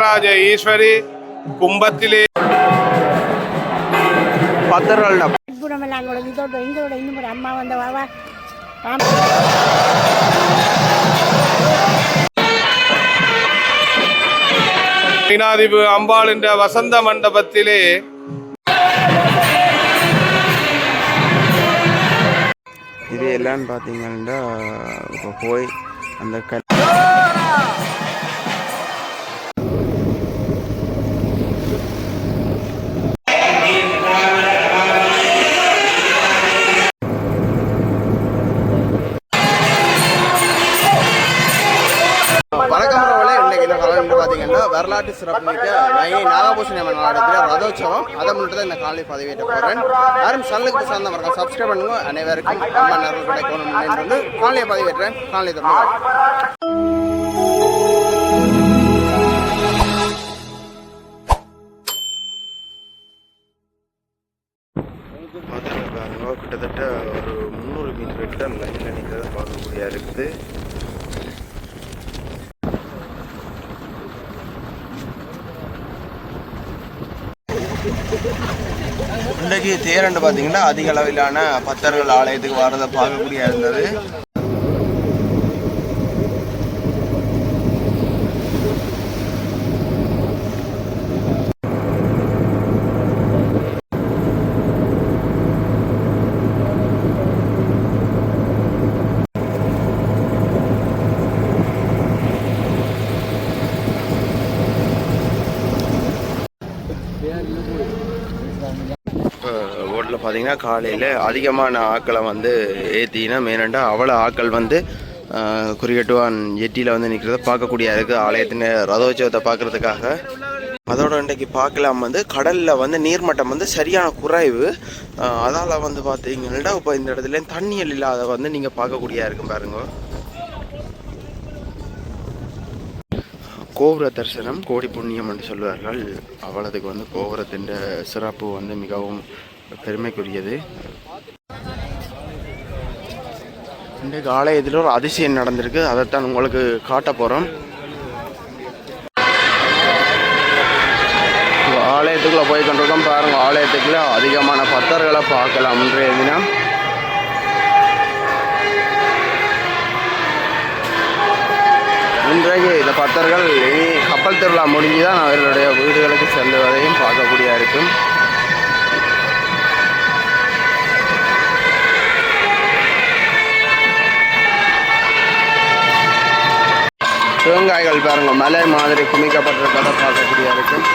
நடராஜ ஈஸ்வரி கும்பத்திலே அம்மா வந்த வாவா மீனாதிபு அம்பாள் என்ற வசந்த மண்டபத்திலே இது எல்லான்னு பார்த்தீங்கன்னா இப்போ போய் அந்த வரலாற்று சிறப்புமிக்க நாகபூஷணி அம்மன் மாவட்டத்தில் ரதோற்சவம் அதை முன்னிட்டு தான் இந்த காலையில் பதிவேற்ற போகிறேன். யாரும் சேனலுக்கு சார்ந்த மறக்காம சப்ஸ்கிரைப் பண்ணுங்க. அனைவருக்கும் அம்மா நரல் கிடைக்கணும் என்று காலையை பதிவேற்றேன். காலையை பாருங்க, கிட்டத்தட்ட ஒரு 300 மீட்டர் கிட்ட லைனில் நிற்கிறத பார்க்கக்கூடிய இருக்குது. இன்றைக்கு தேரண்டு பார்த்தீங்கன்னா அதிக அளவிலான பக்தர்கள் ஆலயத்துக்கு வரதை பார்க்கக்கூடிய இருந்தது. ரோட்டில் பார்த்தீங்கன்னா காலையில் அதிகமான ஆக்களை வந்து ஏற்றினா மேனண்டா அவ்வளோ ஆக்கள் வந்து குறிகட்டுவான் எட்டியில் வந்து நிற்கிறத பார்க்கக்கூடிய இருக்குது ஆலயத்தின் ரதோற்சவத்தை பார்க்குறதுக்காக. அதோட இன்றைக்கு பார்க்கலாம் வந்து கடலில் வந்து நீர்மட்டம் வந்து சரியான குறைவு. அதால் வந்து பார்த்தீங்கன்னா இப்போ இந்த இடத்துல தண்ணியல் இல்லாத வந்து நீங்கள் பார்க்கக்கூடியா இருக்கும் பாருங்க. கோபுர தரிசனம் கோடி புண்ணியம் என்று சொல்வார்கள். அவ்வளவுக்கு வந்து கோபுரத்தின் சிறப்பு வந்து மிகவும் பெருமைக்குரியது. இன்றைக்கு ஆலயத்தில் ஒரு அதிசயம் நடந்திருக்கு, அதைத்தான் உங்களுக்கு காட்ட போகிறோம். ஆலயத்துக்குள்ளே போய் கொண்டிருக்கோம் பாருங்க. ஆலயத்துக்குள்ள அதிகமான பக்தர்களை பார்க்கலாம். இன்றைய தினம் இன்றைக்கு இந்த பக்தர்கள் இனி கப்பல் திருவிழா முடிஞ்சுதான் அவர்களுடைய வீடுகளுக்கு செல்லுவதையும் பார்க்கக்கூடிய இருக்கும். தேங்காய்கள் பாருங்க மலை மாதிரி குமிக்கப்பட்டிருப்பதை பார்க்கக்கூடிய இருக்கும்.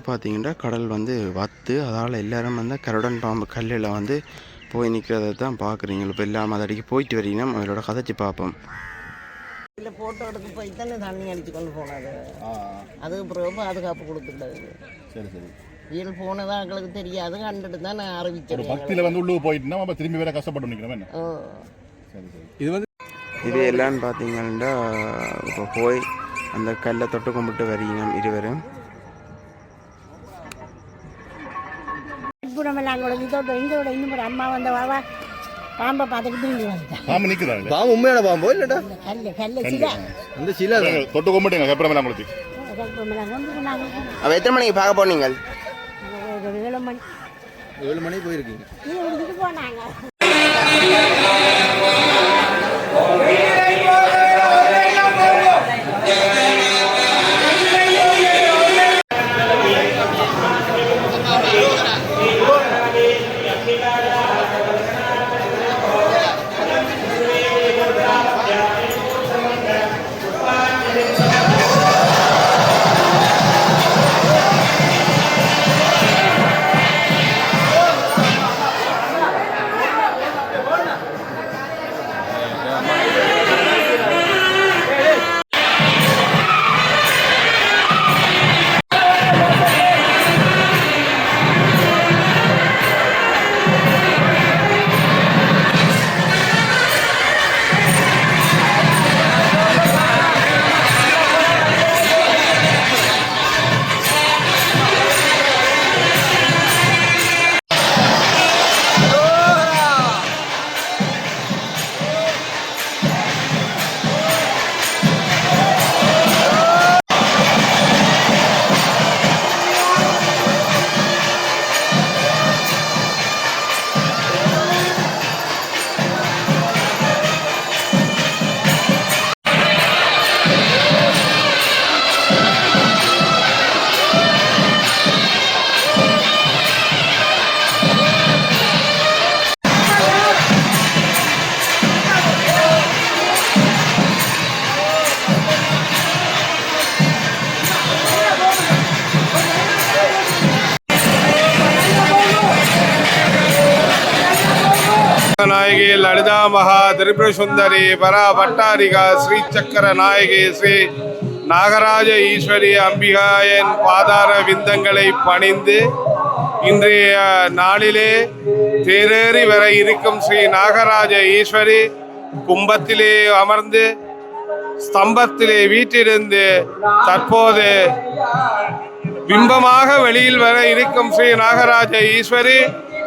பார்த்தீங்கன்னா கடல் வந்து வத்து, அதால் எல்லாரும் வந்து கருடன் பாம்பு கல்லில் வந்து போய் நிற்கிறத தான் பார்க்குறீங்க. இப்போ எல்லாம் அதை அடிக்க போயிட்டு வரீங்கன்னா அவங்களோட கதைச்சி பார்ப்போம். இல்லை ஃபோட்டோ எடுக்க போய் தானே தண்ணி அடித்து கொண்டு போனது. அதுக்கு பிறகு பாதுகாப்பு கொடுத்துட்டாரு. சரி சரி. வீல் போனதான் எங்களுக்கு தெரியாது, கண்டுட்டு தான் நான் அறிவிச்சேன். பக்தியில் வந்து உள்ளே போயிட்டுனா நம்ம திரும்பி வேற கஷ்டப்பட்டு நிற்கிறோம். சரி சரி. இது வந்து இது எல்லான்னு பார்த்தீங்கன்னா இப்போ போய் அந்த கல்லை தொட்டு கும்பிட்டு வரீங்க இருவரும். இதோட இன்னும் ஒரு அம்மா வந்த வாவா பாம்பை பார்த்துக்கிட்டு இங்கே வந்துட்டேன். பாம்பு நிற்குதாங்க. பாம்பு உண்மையான பாம்போ இல்லைடா? கல்லு சில அந்த சில தொட்டு கும்பிட்டுங்க. கப்பரமெல்லாம் கொடுத்து அவள் எத்தனை மணிக்கு பார்க்க போனீங்க? 7 மணி. 7 மணி போயிருக்கீங்க. இதுக்கு போனாங்க. நாயகி லலிதா மகா திரிபுர சுந்தரி பரா பட்டாரிகா ஸ்ரீ சக்கர நாயகி ஸ்ரீ நாகராஜ ஈஸ்வரி அம்பிகாயின் பாதார விந்தங்களை பணிந்து இன்றைய நாளிலே தேரேறி வர இருக்கும் ஸ்ரீ நாகராஜ ஈஸ்வரி கும்பத்திலே அமர்ந்து ஸ்தம்பத்திலே வீட்டிலிருந்து தற்போது பிம்பமாக வெளியில் வர இருக்கும் ஸ்ரீ நாகராஜ ஈஸ்வரி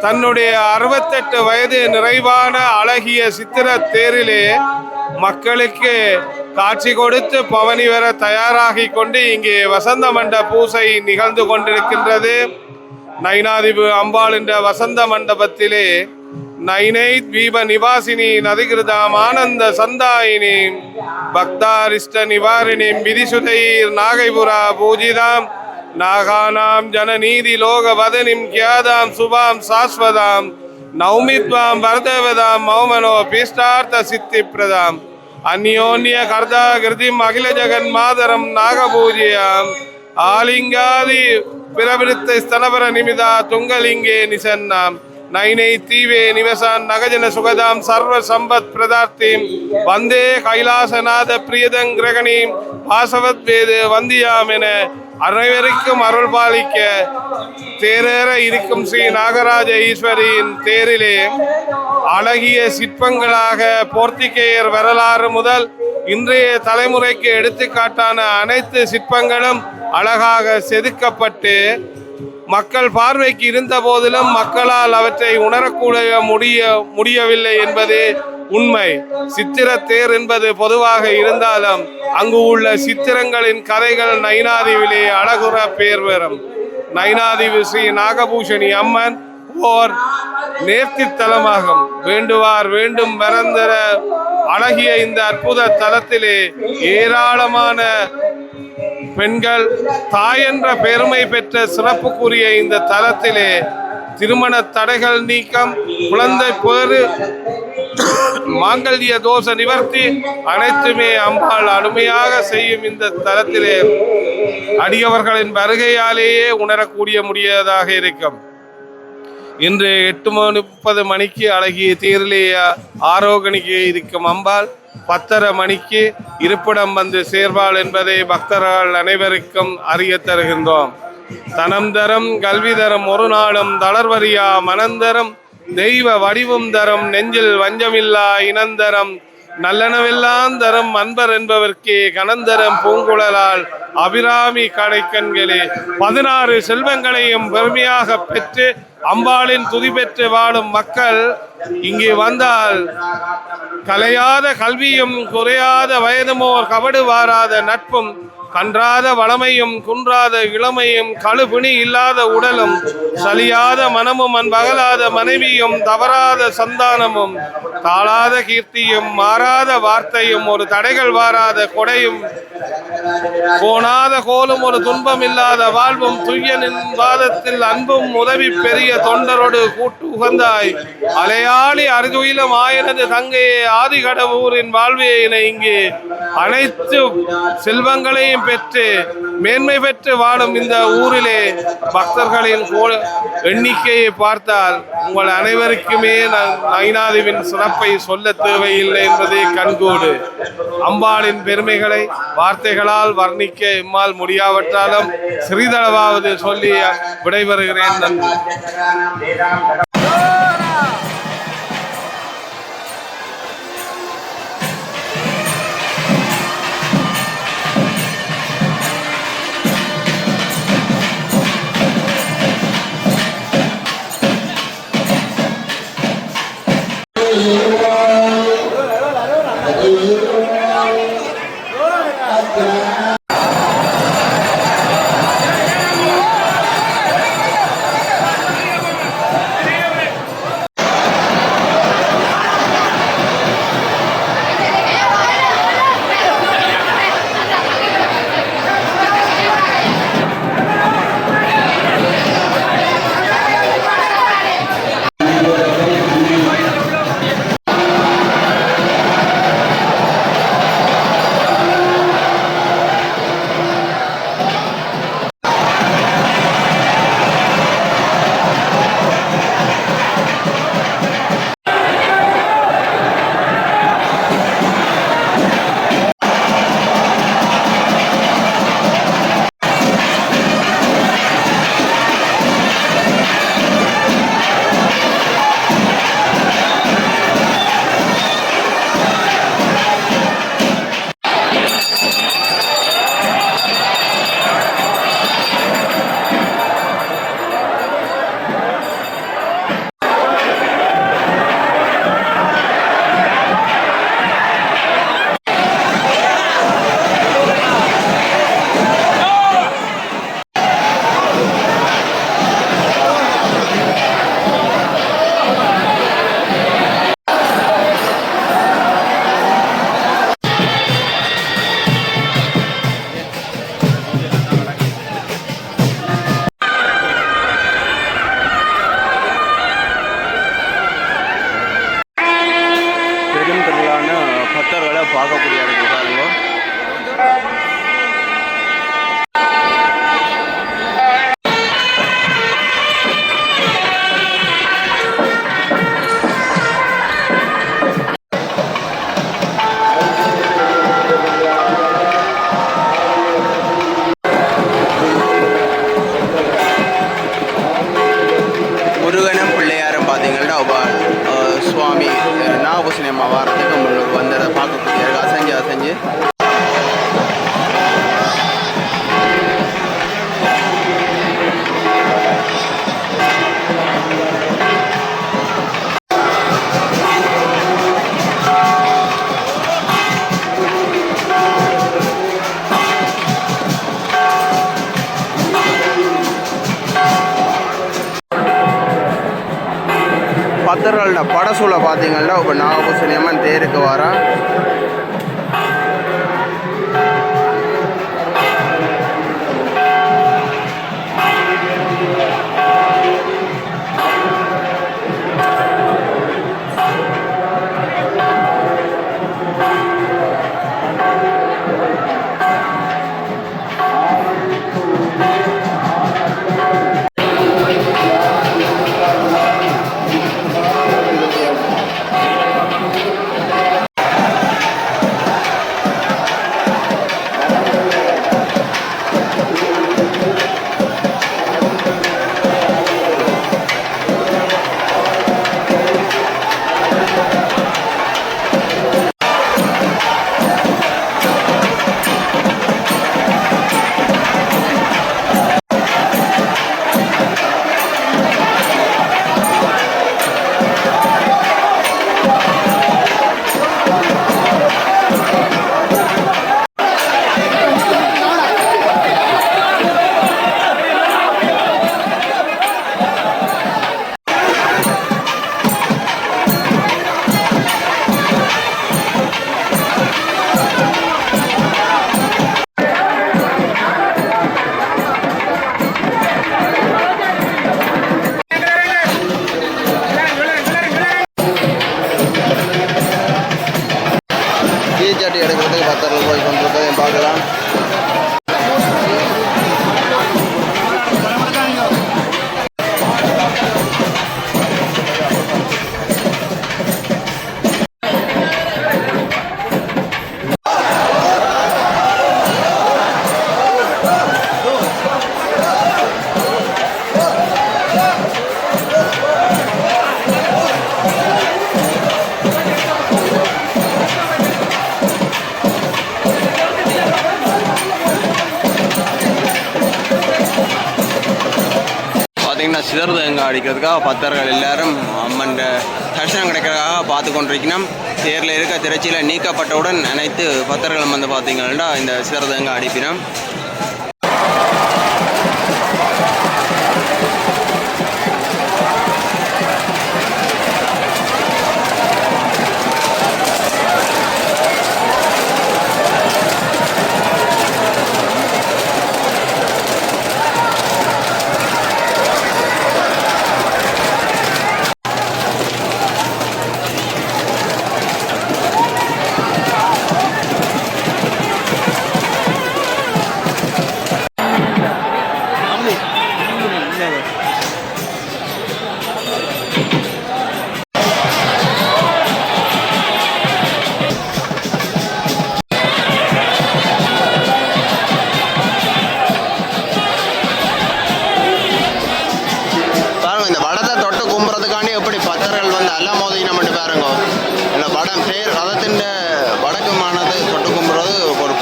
தன்னுடைய 68 வயது நிறைவான அழகிய சித்திர தேரிலே மக்களுக்கு காட்சி கொடுத்து பவனி வர தயாராகி கொண்டு இங்கே வசந்த மண்ட பூசை நிகழ்ந்து கொண்டிருக்கின்றது. நைனாதிபு அம்பாள் என்ற வசந்த மண்டபத்திலே நைனை தீப நிவாசினி நதிகிருதாம் ஆனந்த சந்தாயினி பக்தாரிஷ்ட நிவாரிணி விதிசுதைர் நாகைபுரா பூஜிதாம் நாகானாம் ஜனநீதி லோக வதனிம் கியாதாம் சுபாம் சாஸ்வதாம் நௌமித்வாம் வரதவதாம் மௌமனோ பீஷ்டார்த்த சித்தி பிரதாம் அந்யோன்ய கர்தா கிருதிம் அகில ஜெகன் மாதரம் நாகபூஜியாம் ஆலிங்காதி பிரவிருத்த ஸ்தனபர நிமிதா துங்கலிங்கே நிசன்னாம் நைனை தீவே நிவசான் நகஜன சுகதாம் சர்வ சம்பத் பிரதார்த்தீம் வந்தே கைலாசநாத பிரியதங் கிரகணீம் வாசவத் வேது வந்தியாம் என அனைவருக்கும் அருள் பாலிக்க தேரேற இருக்கும் ஸ்ரீ நாகராஜ ஈஸ்வரியின் தேரிலே அழகிய சிற்பங்களாக போர்த்திகேயர் வரலாறு முதல் இன்றைய தலைமுறைக்கு எடுத்துக்காட்டான அனைத்து சிற்பங்களும் அழகாக செதுக்கப்பட்டு மக்கள் பார்வைக்கு இருந்த போதிலும் மக்களால் அவற்றை உணரக்கூடிய முடியவில்லை என்பது உண்மை. சித்திர தேர் என்பது பொதுவாக இருந்தாலும் அங்கு உள்ள சித்திரங்களின் கதைகள் நைனாதீவிலே அழகுற பேர் பெறும். நைனாதீவு ஸ்ரீ நாகபூஷணி அம்மன் ஓர் நேர்த்தி தலமாகும். வேண்டுவார் வேண்டும் வரந்தர அழகிய இந்த அற்புத தலத்திலே ஏராளமான பெண்கள் தாய் என்ற பெருமை பெற்ற சிறப்புக்குரிய இந்த தலத்திலே திருமண தடைகள் நீக்கம், குழந்தை பேறு மாங்கல்ய தோஷ நிவர்த்தி அனைத்துமே அம்பாள் அருமையாக செய்யும் இந்த தலத்திலே அடியவர்களின் வருகையாலேயே உணரக்கூடிய முடியாதாக இருக்கும். இன்று 8:30 மணிக்கு அழகிய தேரிலே ஆரோகணிக்கு இருக்கும் அம்பாள் 10:30 மணிக்கு இருப்பிடம் வந்து சேர்வாள் என்பதை பக்தர்கள் அனைவருக்கும் அறிய தருகின்றோம். தனம் தரம் கல்வி தரம் ஒரு நாளும் தளர்வரியா மனந்தரம் தெய்வ வடிவும் தரம் நெஞ்சில் வஞ்சமில்லா இனந்தரம் நல்லனவெல்லாம் தரம் அன்பர் என்பவர்க்கே கனந்தரம் பூங்குழலால் அபிராமி கடைக்கண்களே 16 செல்வங்களையும் பெருமையாக பெற்று அம்பாளின் துதி பெற்று வாழும் மக்கள் இங்கே வந்தால் கலையாத கல்வியும் குறையாத வயதுமோர் கபடு வாராத நட்பும் கன்றாத வளமையும் குன்றாத இளமையும் கழுபிணி இல்லாத உடலும் சலியாத மனமும் அன்பகலாத மனைவியும் தவறாத சந்தானமும் தாளாத கீர்த்தியும் மாறாத வார்த்தையும் ஒரு தடைகள் வாராத கொடையும் கோணாத கோலும் ஒரு துன்பம் இல்லாத வாழ்வும் துய்யனின் வாதத்தில் அன்பும் உதவி பெரிய தொண்டரோடு கூட்டு உகந்தாய் அலையாளி அருதுயிலும் ஆயினது தங்கையே ஆதி கடவுரின் வாழ்வினை இங்கே அனைத்து செல்வங்களையும் பெற்று மேன்மை பெற்று வாழும் இந்த ஊரிலே பக்தர்களின் எண்ணிக்கையை பார்த்தால் உங்கள் அனைவருக்குமே நயினாதேவியின் சிறப்பை சொல்ல தேவையில்லை என்பதே கண்கூடு. அம்பாளின் பெருமைகளை வார்த்தைகளால் வர்ணிக்க எம்மால் முடியாவற்றாலும் சிறிதளவாவது சொல்லி விடைபெறுகிறேன். நன்றி. பார்க்கக்கூடிய பாருங்க. முருகனும் பிள்ளையாரும் பார்த்தீங்கன்னா சுவாமி நாகபூசணி அம்மா வாரத்துக்கு உங்களுக்கு வந்து அதை பார்க்கக்கூடிய அசைஞ்சு பக்தர்களோட படசூலை பார்த்தீங்கன்னா இப்போ நாகபூசணி அம்மன் தேருக்கு வரா. தீச்சாட்டி எடுக்கிறதுக்கு பக்தர்கள் போய் கொண்டிருப்பதையும் பார்க்கலாம். பார்த்தீங்கன்னா சிதறுதங்க அடிக்கிறதுக்காக பக்தர்கள் எல்லாரும் அம்மன் தரிசனம் கிடைக்கிறதுக்காக பார்த்து கொண்டிருக்கணும். தேரில் இருக்க திரைச்சியில் நீக்கப்பட்டவுடன் அனைத்து பக்தர்களும் வந்து பார்த்தீங்கன்னா இந்த சிதறுதங்க அடிப்பினோம்.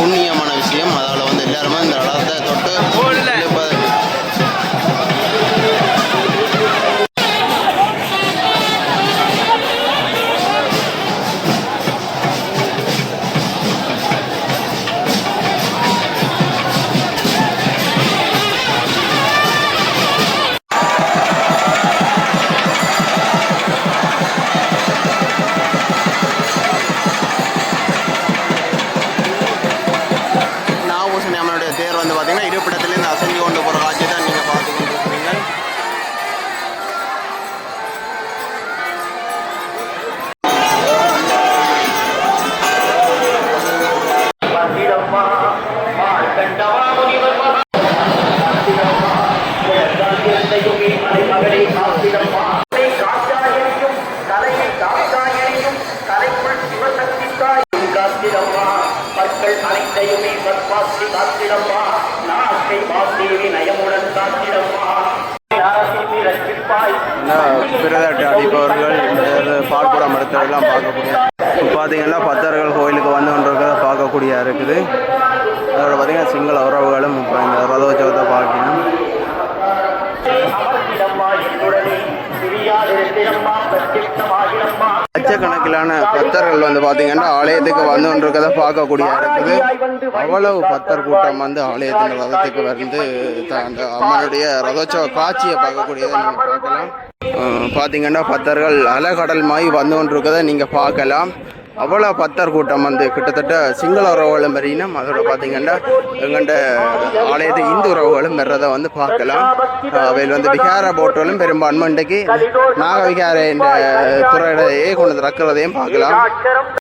புண்ணியமான விஷயம். அதில் வந்து எல்லாருமே இந்த இடத்தை தொட்டு தேர் வந்து பார்த்தீங்கன்னா இருப்பிடத்திலேருந்து அசைஞ்சு கொண்டு போகிற காட்சி தான் நீங்கள் பார்த்து கொண்டிருக்கிறீங்க. மக்கள் அனைத்தையுமே பத்மாசி காத்திடம்மா, நாட்டை மாத்தேவி நயமுடன் காத்திடம்மா. பிரதாட்டு அடிப்பவர்கள் பால்குடம் மருத்துவெல்லாம் பார்க்கக்கூடிய பார்த்தீங்கன்னா பக்தர்கள் கோயிலுக்கு வந்து கொண்டிருக்கிறத பார்க்கக்கூடிய இருக்குது. அதோட பார்த்தீங்கன்னா சிங்கள உறவுகளும் இப்போ இந்த ரதோற்சவத்தை பார்க்கணும். லட்சக்கணக்கிலான பக்தர்கள் வந்து பார்த்தீங்கன்னா ஆலயத்துக்கு வந்து கொண்டிருக்கிறத பார்க்கக்கூடிய இருக்குது. அவ்வளவு பக்தர் கூட்டம் வந்து ஆலயத்தின் ரதத்துக்கு வந்து அந்த அம்மனுடைய ரதோற்சவ காட்சியை பார்க்கக்கூடியதை நீங்கள் பார்க்கலாம். பார்த்தீங்கன்னா பக்தர்கள் அலைகடல் மாதிரி வந்து கொண்டிருக்கிறத நீங்கள் பார்க்கலாம். அவ்வளோ பக்தர் கூட்டம் வந்து கிட்டத்தட்ட சிங்கள உறவுகளும் வரையினும் அதோட பார்த்தீங்கன்னா எங்கள்ட ஆலயத்து இந்து உறவுகளும் வர்றதை வந்து பார்க்கலாம். அவையில் வந்து விகார போட்டுகளும் பெரும்பான்மை இன்றைக்கு நாக விகார என்ற துறையிடையே கொண்டு திறக்கிறதையும் பார்க்கலாம்.